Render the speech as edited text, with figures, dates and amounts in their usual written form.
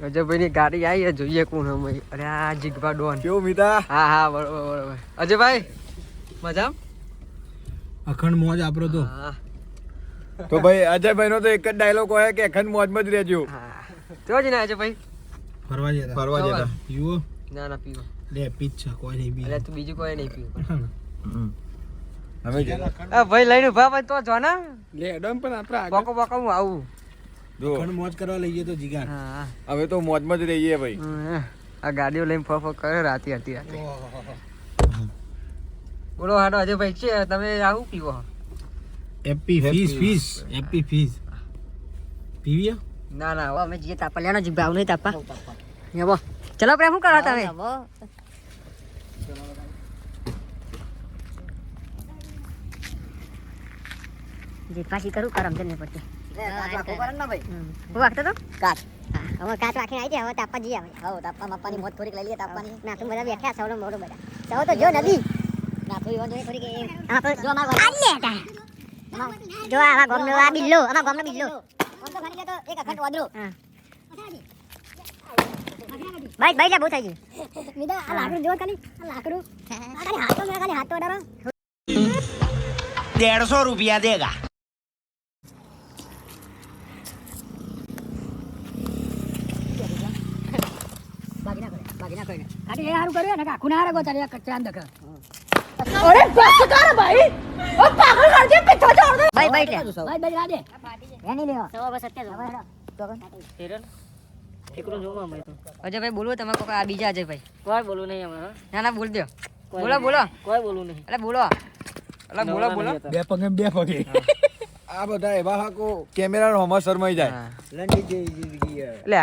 અજયભાઈ ની ગાડી આવી જોઈએ કોણ અમે. અરે આ જીગભા ડોન કેવું મિતા? હા બરોબર. અજયભાઈ મજા અખંડ મોજ આપરો તો. તો ભાઈ અજયભાઈ નો તો એક જ ડાયલોગ હોય કે અખંડ મોજમાં જ રહેજો. કેવો છે ને અજયભાઈ? ફરવા જતા પીવો ના પીવો લે પીછા કોઈ નહીં પી. એટલે તું બીજું કોઈ નહીં પીવું. હવે ભાઈ લઈને ઉભા તો જો ને લે ડમ પણ આપડા બોકો હું આવું. જો અખંડ મોજ કરવા લઈ તો જીગાર. હવે તો મોજમાં જ રહીએ ભાઈ. આ ગાડીઓ લઈને ફફ કરે રાતે હતી. બોલો હાડો અજયભાઈ છે તમે આવું પીવો? એપી ફીસ એપી ફીસ પીવ્યા? ના હવે અમે જઈએ તાપા લેનો જી ભાવ નહીં તાપા. યબો ચલો આપણે શું કરો તમે? જે પાછી કરું કરમ જને પડતી. કાચ વાકો કરન ના ભાઈ. હું વાગતો તો? કાચ. હવે કાચ વાખીને આવી જાય હવે તાપા જઈએ હવે. હવે તાપા માપાની મોત થોડીક લઈ લઈએ તાપાની. ના તું બધા બેઠા સૌનો મોડો બધા. સૌ તો જો નદી. ના તું ઈવન જોઈ થોડીક આ તો જો અમાર આ લે તા. જો આ ગોમનો આ બિલ્લો અમાર ગોમનો બિલ્લો. ગોમ તો ખાલી તો એક અખંડ વાદરો. હા. બાઈ લે બહુ થઈ ગયું. મીડા આ લાકડું જો ખાલી આ લાકડું. આ ખાલી હાથો ડરો. 150 રૂપિયા દેગા. બાગી ના કરે. આડી એ હારું કર્યો ને કે આખું ના હારે ગોતારે કચ્ચા દક. અરે બસ કર ભાઈ. ઓ પાગલ કર દે પીછો છોડ દે. ભાઈ લે. ભાઈ લા દે. એની લેવા. સવા બસ 70 તો હેરન ઠીકરો જોવા અમે તો. અજયભાઈ બોલો તમે કોક આ બીજા અજયભાઈ. કોઈ બોલું નહીં અમારો. ના બોલ દો. બોલો. કોઈ બોલું નહીં. એટલે બોલો. બે પગે આ બધા એવા હાકો કેમેરા નો હમા શરમાઈ જાય. લંડી જઈ ગઈ એટલે